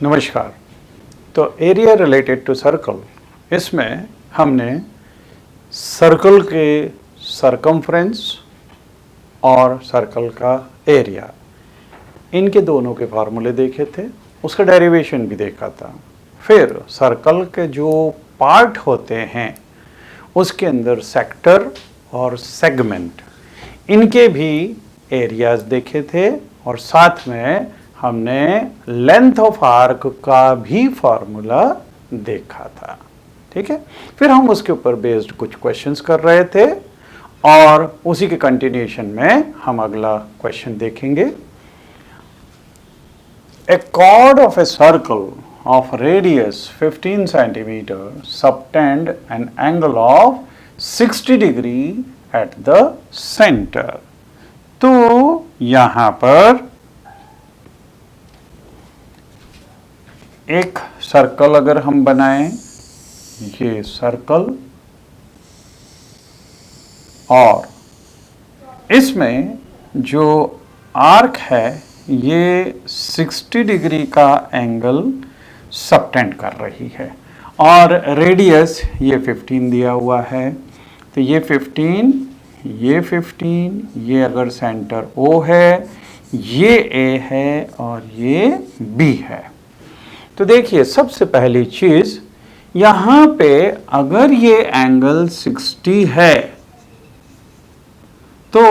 नमस्कार। तो area related to circle, इसमें हमने सर्कल के सरकमफ्रेंस और सर्कल का एरिया, इनके दोनों के फार्मूले देखे थे, उसका डेरिवेशन भी देखा था। फिर सर्कल के जो पार्ट होते हैं उसके अंदर सेक्टर और सेगमेंट, इनके भी एरियाज देखे थे और साथ में हमने लेंथ ऑफ आर्क का भी फार्मूला देखा था। ठीक है, फिर हम उसके ऊपर बेस्ड कुछ क्वेश्चंस कर रहे थे और उसी के कंटिन्यूएशन में हम अगला क्वेश्चन देखेंगे। ए chord of a circle of radius 15 centimeter subtend an angle of 60 degree at the center। तो यहां पर एक सर्कल अगर हम बनाएं, ये सर्कल, और इसमें जो आर्क है ये 60 डिग्री का एंगल सबटेंड कर रही है और रेडियस ये 15 दिया हुआ है। तो ये 15, ये 15, ये अगर सेंटर O है, ये A है और ये B है। तो देखिए, सबसे पहली चीज, यहां पे अगर ये एंगल 60 है तो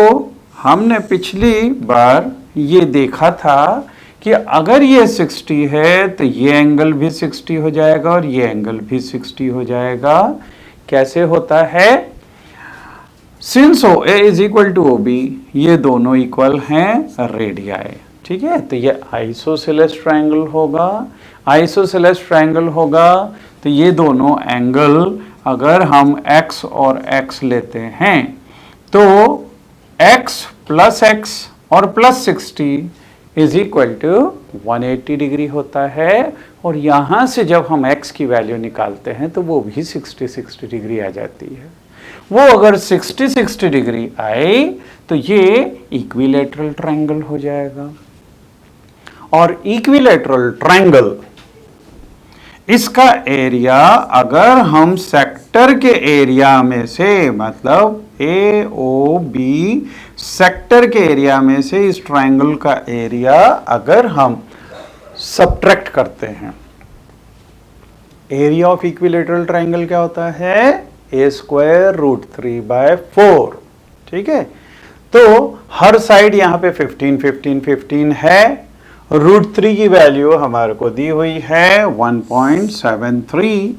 हमने पिछली बार ये देखा था कि अगर ये 60 है तो ये एंगल भी 60 हो जाएगा और ये एंगल भी 60 हो जाएगा। कैसे होता है? Since OA is equal to OB, ये दोनों इक्वल हैं रेडियाई। ठीक है, तो ये आइसोसेलेस ट्रायंगल होगा। आइसोसेलेस ट्रायंगल होगा तो ये दोनों एंगल अगर हम x और x लेते हैं तो x प्लस x और plus 60 is equal to 180 degree होता है। और यहाँ से जब हम x की वैल्यू निकालते हैं तो वो भी 60 डिग्री आ जाती है। वो अगर 60 डिग्री आए तो ये इक्विलैटरल ट्रायंगल हो जाएगा। और इक्विलैटरल ट्रायंगल, इसका एरिया अगर हम सेक्टर के एरिया में से, मतलब AOB सेक्टर के एरिया में से इस ट्रायंगल का एरिया अगर हम सब्ट्रैक्ट करते हैं, एरिया ऑफ इक्विलैटरल ट्रायंगल क्या होता है? A²√3/4। ठीक है, तो हर साइड यहाँ पे 15 15 15 है। √3 की वैल्यू हमारे को दी हुई है 1.73।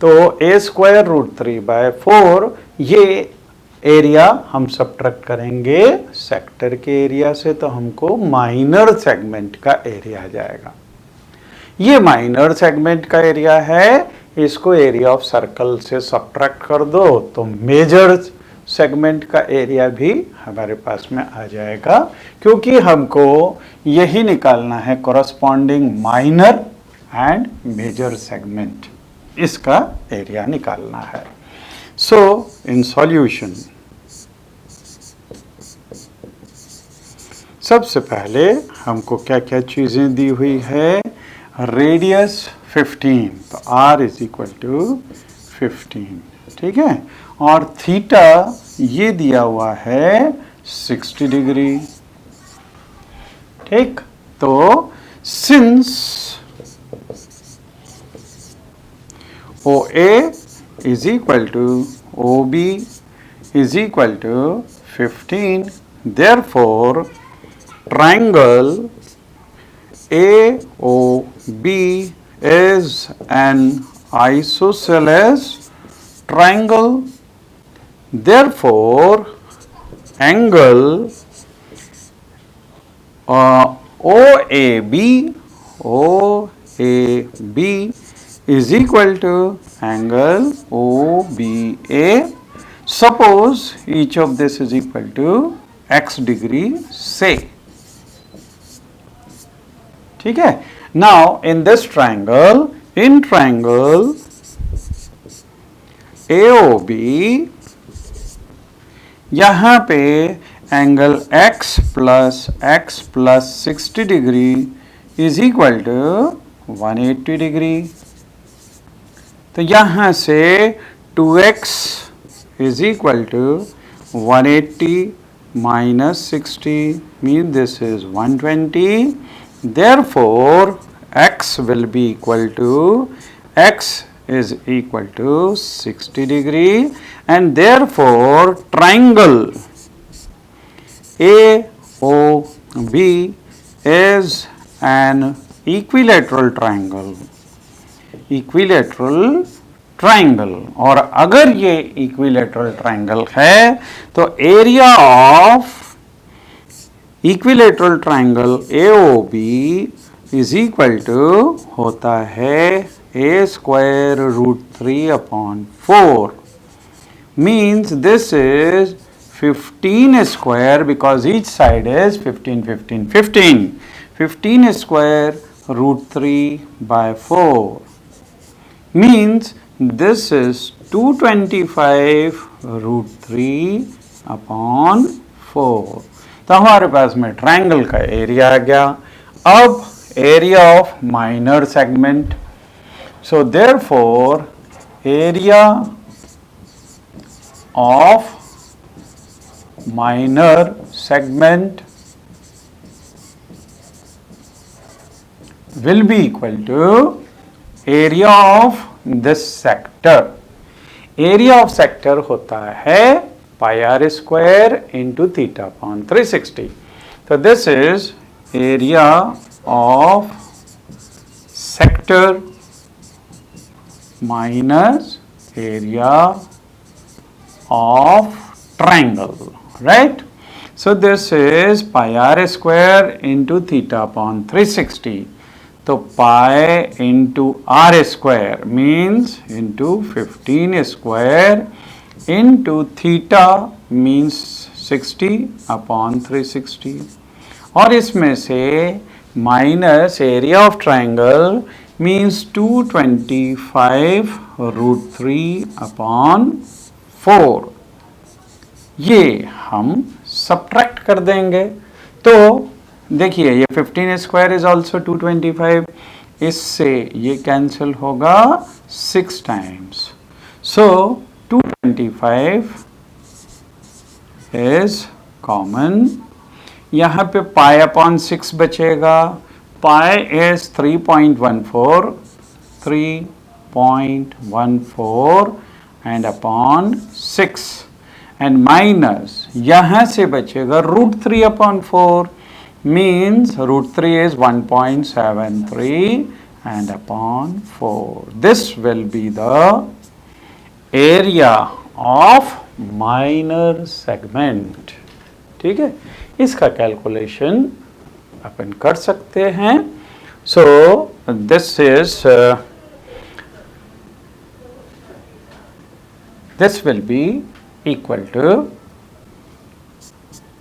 तो A²√3/4, ये एरिया हम सब्ट्रैक्ट करेंगे सेक्टर के एरिया से तो हमको माइनर सेगमेंट का एरिया आ जाएगा। ये माइनर सेगमेंट का एरिया है, इसको एरिया ऑफ सर्कल से सब्ट्रैक्ट कर दो तो मेजर सेगमेंट का एरिया भी हमारे पास में आ जाएगा, क्योंकि हमको यही निकालना है corresponding minor and major segment, इसका एरिया निकालना है। सो इन सॉल्यूशन, सबसे पहले हमको क्या क्या चीजें दी हुई है? रेडियस 15, तो R इज इक्वल टू 15। ठीक है, और थीटा ये दिया हुआ है 60 डिग्री। ठीक, तो since OA is equal to OB is equal to 15, therefore triangle AOB is an isosceles triangle, therefore angle OAB is equal to angle OBA. Suppose each of this is equal to x degree, say. ठीक है, now in this triangle, in triangle AOB, यहाँ पे angle x plus 60 degree is equal to 180 degree. तो यहाँ से 2x is equal to 180 minus 60 means this is 120. Therefore, x will be equal to x is equal to 60 degree, and therefore triangle AOB is an equilateral triangle. Equilateral triangle. और अगर ये equilateral triangle है तो area of equilateral triangle AOB is equal to होता है a square root 3 upon 4, means this is 15 square because each side is 15 15 15, 15 square root 3 by 4 means this is 225 root 3 upon 4। तो हमारे पास में ट्रायंगल का area आ गया। अब area of minor segment, so therefore area of minor segment will be equal to area of this sector। area of sector होता है pi r square into theta upon 360। तो this is area of sector minus area of triangle, right? So this is pi r square into theta upon 360। तो pi into r square means into 15 square into theta means 60 upon 360, और इसमें से minus area of triangle means 225 root 3 upon 4। ये हम subtract कर देंगे। तो देखिए ये 15 स्क्वायर इज ऑल्सो 225, इससे ये कैंसिल होगा 6 टाइम्स, सो 225 इज कॉमन। यहाँ पे पाई अपॉन 6 बचेगा, pi is 3.14 and upon 6 and minus यहाँ से बचेगा root 3 upon 4 means root 3 is 1.73 and upon 4. This will be the area of minor segment। ठीक है, इसका कैलकुलेशन अपन कर सकते हैं। So this will be equal to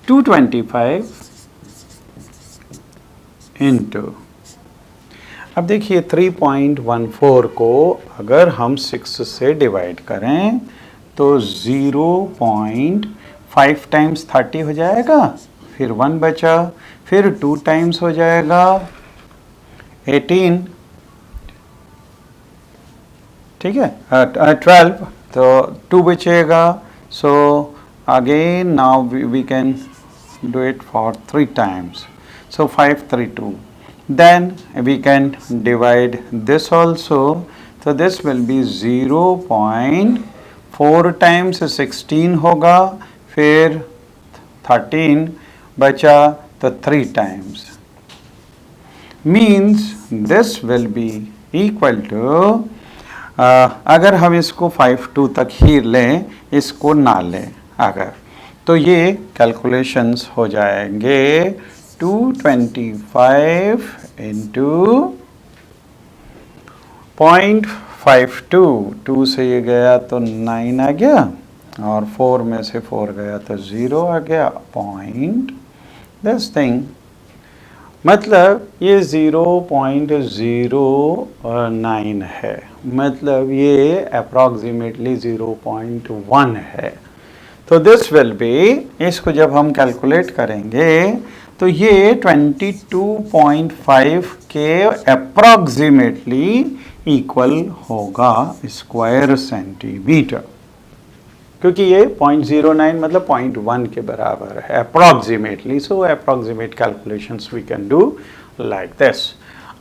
225 into, अब देखिए 3.14 को अगर हम 6 से डिवाइड करें तो 0.5 टाइम्स 30 हो जाएगा, फिर 1 बचा, फिर 2 टाइम्स हो जाएगा 18, ठीक है 12, तो 2 बचेगा। So again now we can do it for 3 times. So 532. Then we can divide this also. So this will be 0.4 times 16 होगा, फिर 13 बचा तो 3 times means this will be equal to अगर हम इसको 52 तक ही लें, इसको ना लें अगर, तो ये कैलकुलेशंस हो जाएंगे 225 इंटू 0.52, 2 से ये गया तो 9 आ गया, और 4 में से 4 गया तो 0 आ गया, पॉइंट दिस थिंग, मतलब ये 0.09 है, मतलब ये अप्रॉक्सीमेटली 0.1 है। तो दिस विल बी, इसको जब हम कैलकुलेट करेंगे तो ये 22.5 के अप्रॉक्सीमेटली इक्वल होगा स्क्वायर सेंटीमीटर, क्योंकि ये 0.09 मतलब 0.1 के बराबर है approximately. So approximate calculations we can do like this.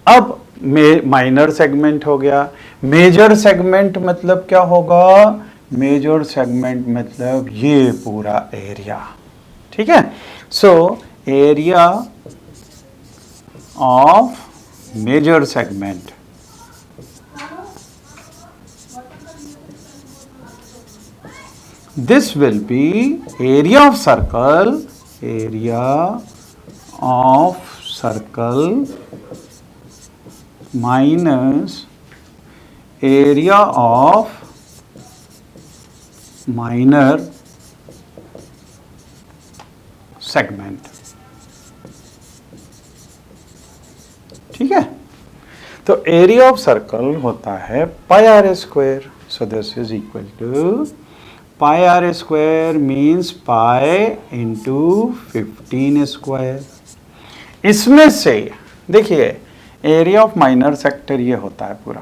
अब माइनर सेगमेंट हो गया. मेजर सेगमेंट मतलब क्या होगा? मेजर सेगमेंट मतलब ये पूरा एरिया. ठीक है. So area of major segment, this will be area of circle minus area of minor segment. ठीक है. तो एरिया ऑफ सर्कल होता है pi r square. So this is equal to pi r square means pi into 15 square. इसमें से देखिए area of minor sector ये होता है पूरा,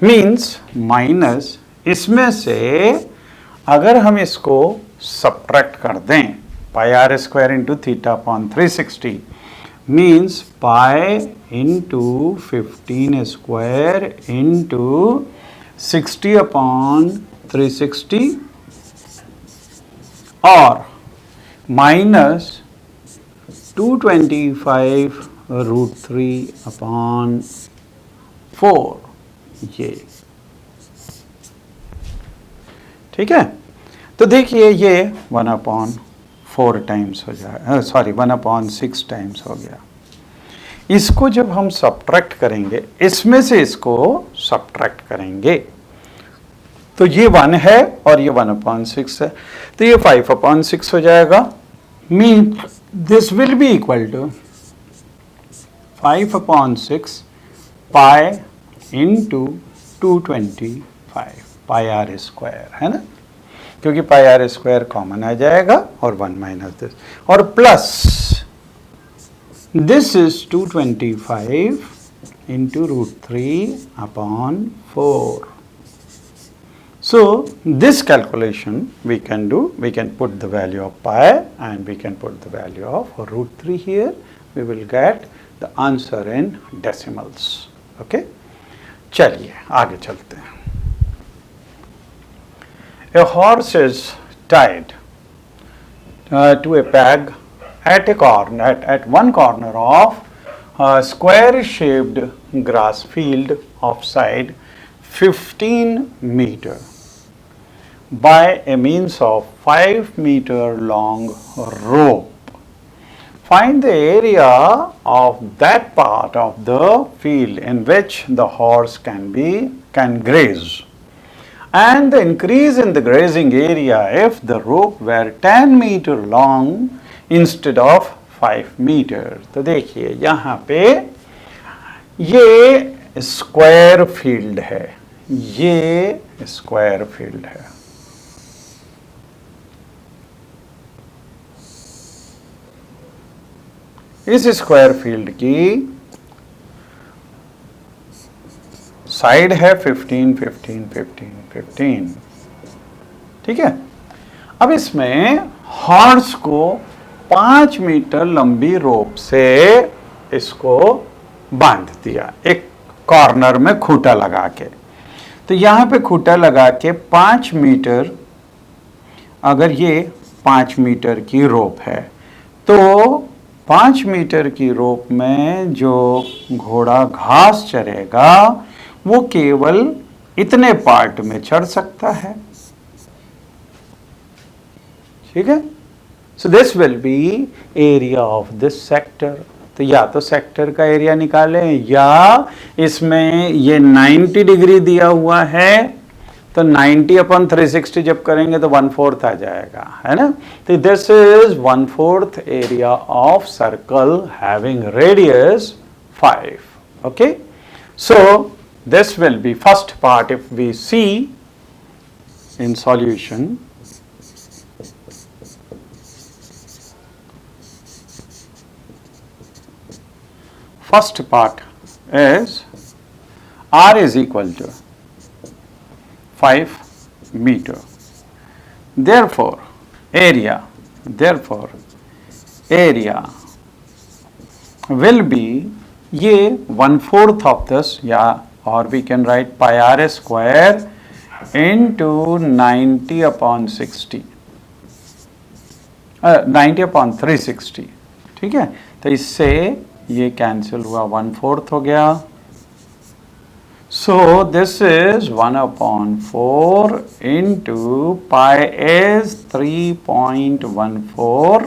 मीन्स माइनस इसमें से अगर हम इसको सब्ट्रैक्ट कर दें pi r square into theta upon 360 means pi into 15 square into 60 upon 360 और माइनस 225 रूट 3 अपॉन 4. ये ठीक है. तो देखिए ये 1/4 टाइम्स हो जाए, सॉरी 1/6 टाइम्स हो गया. इसको जब हम सब्ट्रैक्ट करेंगे, इसमें से इसको सब्ट्रैक्ट करेंगे तो ये 1 है और ये 1/6 है, तो ये 5/6 हो जाएगा. Mean this will be equal to 5/6 pi into 225 pi r square, है ना, क्योंकि पाई आर स्क्वायर कॉमन आ जाएगा और 1 माइनस दिस और plus this is 225 into root 3 upon 4. So this calculation we can do, we can put the value of pi and we can put the value of root 3 here. We will get the answer in decimals. Okay? चलिए आगे चलते हैं. A horse is tied to a peg at a corner, at one corner of a square-shaped grass field of side 15 meter by a means of 5 meter long rope. Find the area of that part of the field in which the horse can graze, and the increase in the grazing area if the rope were 10 meter long instead of 5 meter. तो देखिए यहाँ पे ये square field है, ये square field है. इस square field की साइड है 15, 15, 15, 15. ठीक है. अब इसमें हॉर्स को 5 मीटर लंबी रोप से इसको बांध दिया एक कॉर्नर में खूंटा लगा के. तो यहाँ पे खूंटा लगा के 5 मीटर, अगर ये 5 मीटर की रोप है तो 5 मीटर की रोप में जो घोड़ा घास चरेगा वो केवल इतने पार्ट में चढ़ सकता है. ठीक है. सो this will B area of this sector. तो या तो सेक्टर का एरिया निकालें या इसमें ये 90 डिग्री दिया हुआ है तो 90/360 जब करेंगे तो 1/4 आ जाएगा, है ना. तो this is 1/4 area of circle having radius 5. Okay. So this will be first part. If we see in solution first part is R is equal to 5 meter. Therefore, area will be ये 1/4 of this, or we can write pi r square into 90 upon 60, 90 upon 360. ठीक है, तो इससे ये cancel हुआ, 1/4 हो गया. So this is 1/4 into pi is 3.14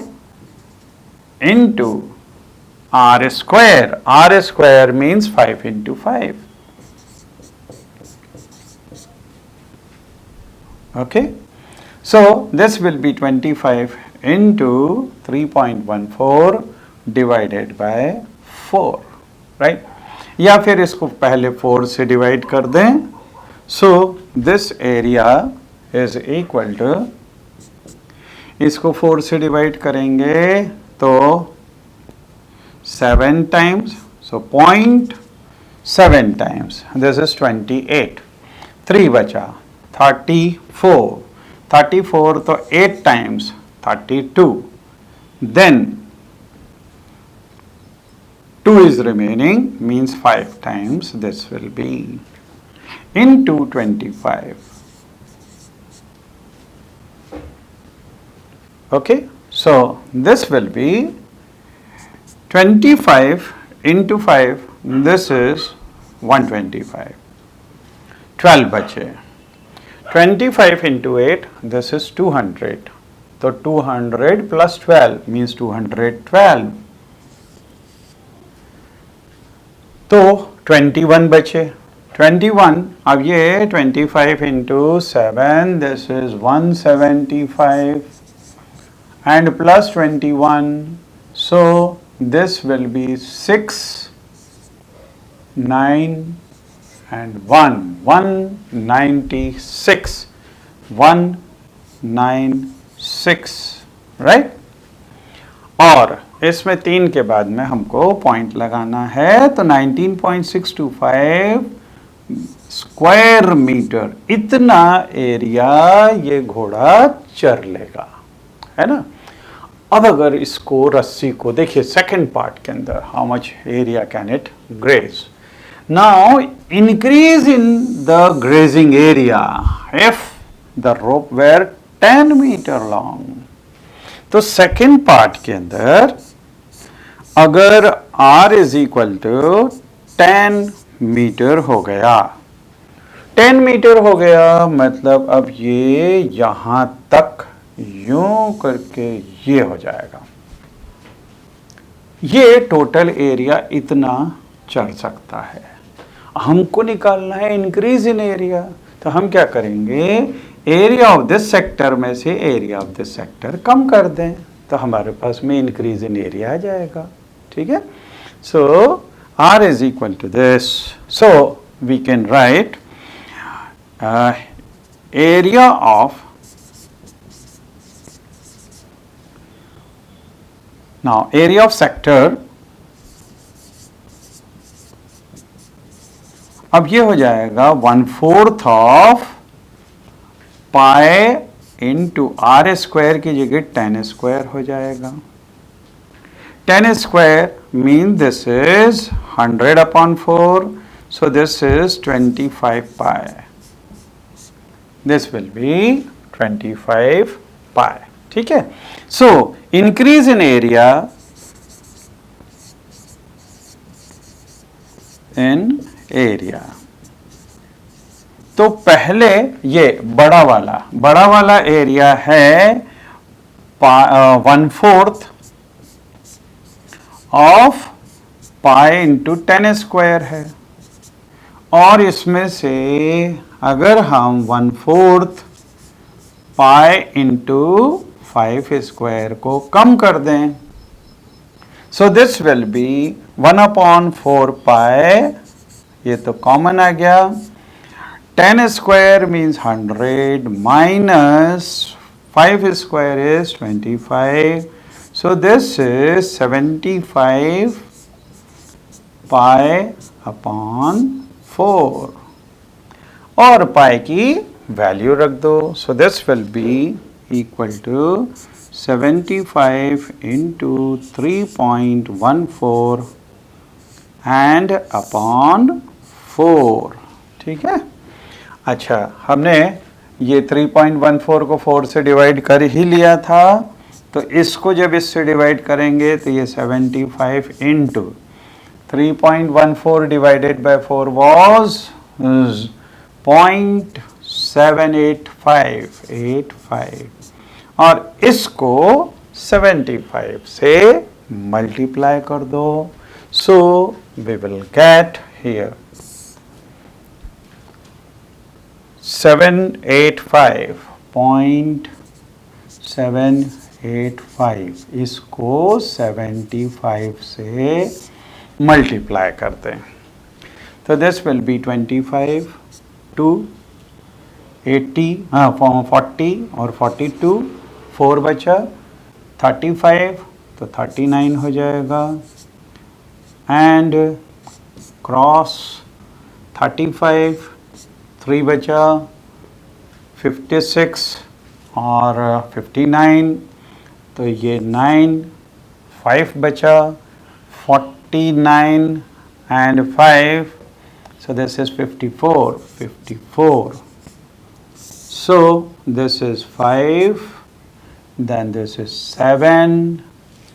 into r square. R square means 5 into 5. Okay, so this will be 25 into 3.14 divided by 4, right? या फिर इसको पहले 4 से डिवाइड कर दें. So this area is equal to, इसको 4 से डिवाइड करेंगे तो 7 times, so 0.7 times, this is 28. 3 बचा 34 तो 8 times 32. Then 2 is remaining, means 5 times this will be into 25. Okay, so this will be 25 into 5, this is 125. 12 बचे. 25 into 8, this is 200. So 200 plus 12 means 212. तो 21 बचे. 21, अब ये 25 into 7, this is 175 and plus 21, so this will be 6, 9 and 1, 196, 196, right? और इसमें 3 के बाद में हमको पॉइंट लगाना है, तो 19.625 स्क्वायर मीटर इतना एरिया ये घोड़ा चर लेगा, है ना. अब अगर इसको रस्सी को देखिए सेकंड पार्ट के अंदर, how much area can it graze. Now increase in the grazing area if the rope were 10 metre long. तो सेकेंड पार्ट के अंदर अगर R is equal to 10 metre हो गया, 10 मीटर हो गया, मतलब अब ये यहां तक यूं करके ये हो जाएगा. ये टोटल एरिया इतना चढ़ सकता है. हमको निकालना है इंक्रीज इन एरिया, तो हम क्या करेंगे, एरिया ऑफ दिस सेक्टर में से एरिया ऑफ दिस सेक्टर कम कर दें, तो हमारे पास में इंक्रीज इन एरिया आ जाएगा. ठीक है, so R is equal to this, so we can write area of, now area of sector, अब ये हो जाएगा 1/4 of pi into R square की जगह 10 स्क्वायर हो जाएगा. 10 square mean this is 100 upon 4, so this is 25 pi. This will be 25 pi. ठीक है, so increase in area तो पहले ये बड़ा वाला एरिया है 1/4 ऑफ पाई इंटू 10 स्क्वायर है, और इसमें से अगर हम 1/4 पाई इंटू 5 स्क्वायर को कम कर दें, सो दिस विल बी 1/4 पाई, ये तो कॉमन आ गया. 10 square means 100 minus 5 square is 25. So this is 75 pi upon 4 और पाई की वैल्यू रख दो. So this will be equal to 75 into 3.14 and upon 4. ठीक है. अच्छा, हमने ये 3.14 को 4 से डिवाइड कर ही लिया था, तो इसको जब इससे डिवाइड करेंगे तो ये 75 इंटू 3.14 डिवाइडेड बाय 4 वॉज 0.785 और इसको 75 से मल्टीप्लाई कर दो. So we will get here 785.785 इसको 75 से मल्टीप्लाई करते हैं. तो दिस विल बी 25 टू 80 40 और 42 4 बचा 35 तो 39 हो जाएगा एंड क्रॉस 35 3 बचा 56 और 59 तो ये 9 5 बचा 49 and 5 so this is 54. So this is 5, then this is 7,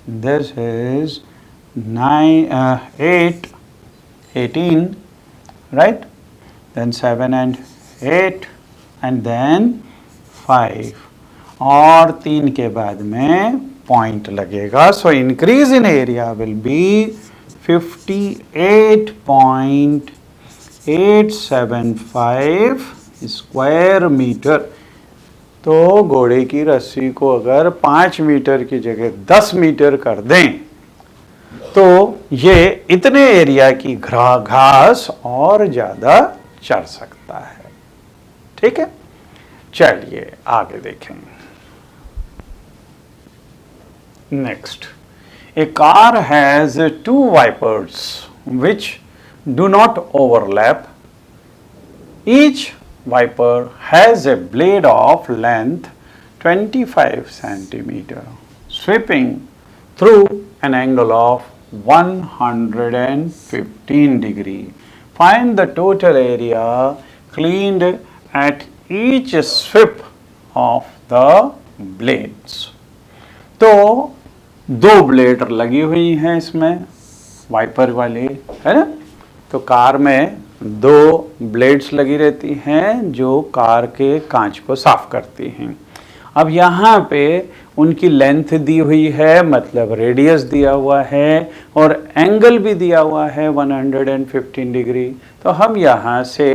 this is 8 18, right? Then 7 and 8 and then 5 और 3 के बाद में पॉइंट लगेगा. So increase in area will be 58.875 square metre. तो घोड़े की रस्सी को अगर 5 मीटर की जगह 10 मीटर कर दें तो ये इतने एरिया की घास और ज़्यादा चढ़ सकता है. ठीक है, चलिए आगे देखें. Next, a car has 2 wipers which do not overlap. Each wiper has a blade of length 25 centimeter sweeping through an angle of 115 degree. Find the total area cleaned at each sweep of the blades. तो 2 blade लगी हुई हैं इसमें wiper वाली, है ना. तो car में 2 ब्लेड्स लगी रहती हैं जो कार के कांच को साफ करती हैं. अब यहाँ पे उनकी लेंथ दी हुई है, मतलब रेडियस दिया हुआ है और एंगल भी दिया हुआ है 115 डिग्री. तो हम यहाँ से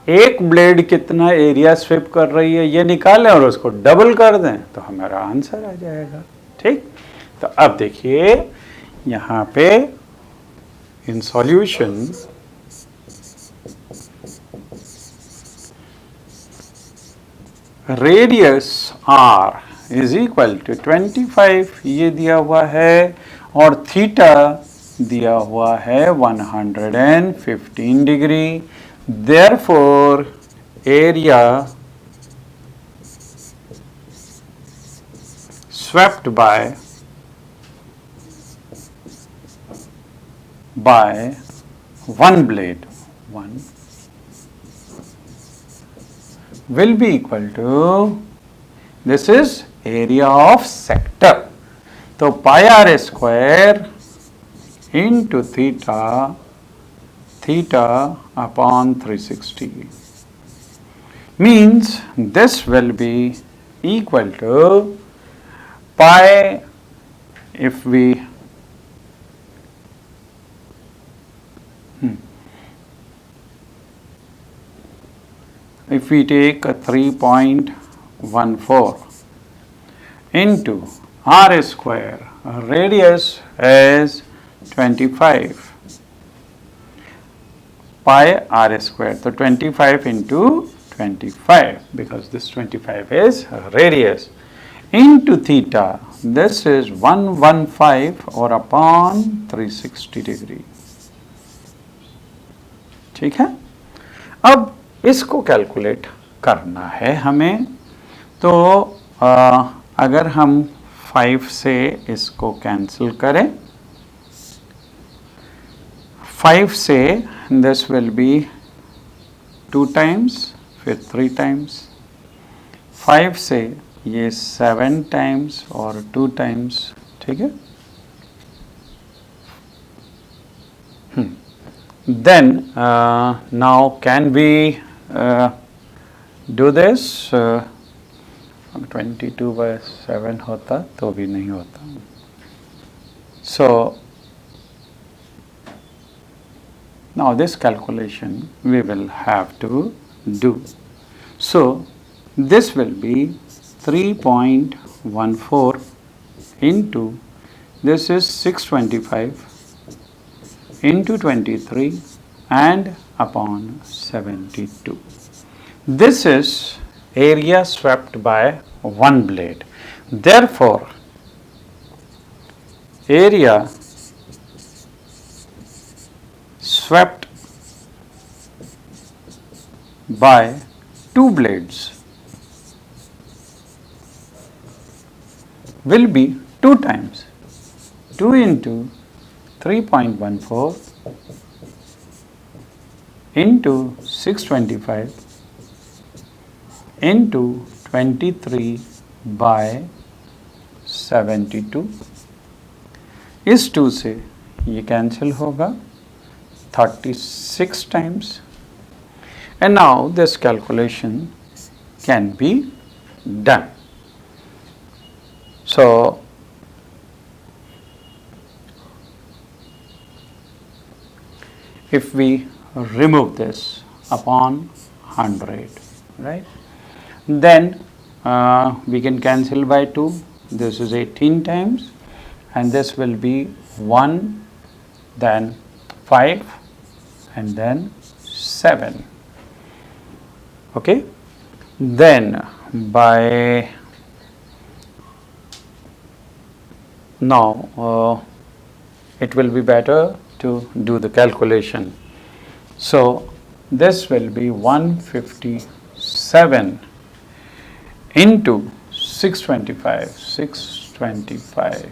एक ब्लेड कितना एरिया स्विप कर रही है ये निकालें और उसको डबल कर दें तो हमारा आंसर आ जाएगा. ठीक, तो अब देखिए यहाँ पे in solution radius r is equal to 25 ये दिया हुआ है और थीटा दिया हुआ है 115 degree. Therefore area swept by one blade will be equal to, this is area of sector. तो pi r square into theta upon 360 means this will be equal to pi, if we take a 3.14 into r square, radius is 25 pi r square. So 25 into 25 because this 25 is radius into theta. This is 115 or upon 360 degree. ठीक है। अब इसको calculate करना है हमें, तो अगर हम 5 से इसको कैंसिल करें, 5 से दिस विल बी 2 टाइम्स, फिर 3 टाइम्स, 5 से ये 7 टाइम्स और 2 टाइम्स, ठीक है। Then now can we do this? 22/7 होता तो भी नहीं होता. So now this calculation we will have to do. So this will be 3.14 into, this is 625 into 23 and upon 72. This is area swept by one blade. Therefore, area swept by 2 blades will be 2 times 2 into 3.14 into 625 into 23 by 72. इस 2 से ये cancel होगा, 36 times. And now this calculation can be done. So if we remove this upon 100, right, then we can cancel by 2. This is 18 times, and this will be 1, then 5, and then 7. Okay, then by now it will be better to do the calculation. So this will be 157 into 625.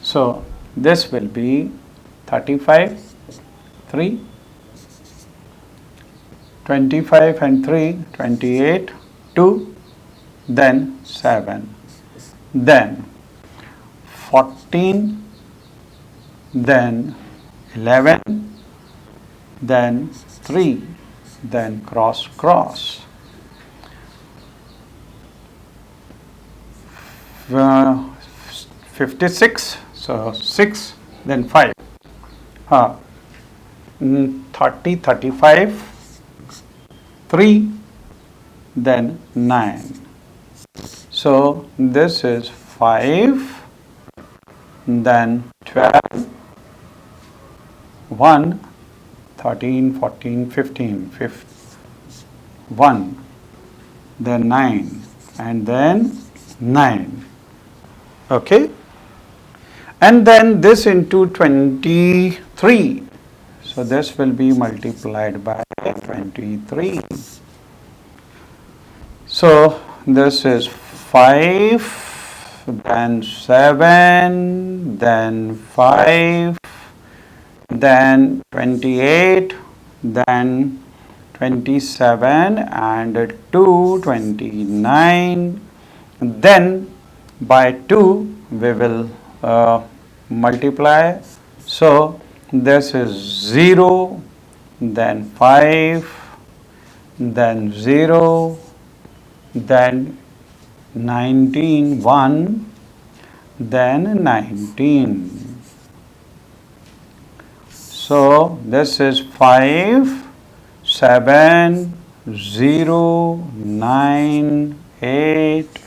So this will be 35, 3, 25 and 3, 28, 2, then 7, then 14, then 11, then 3, then cross. 56, so 6, then 5. 30, 35, 3, then 9. So this is 5, then 12, 1, 13, 14, 15, 1, then 9, and then 9. Okay, and then this into 23. So this will be multiplied by 23. So this is 5, then 7, then 5, then 28, then 27, and 2, 29. Then by 2 we will multiply. So this is 0, then 5, then 0, then 19, 1, then 19. So this is 5, 7, 0, 9, 8,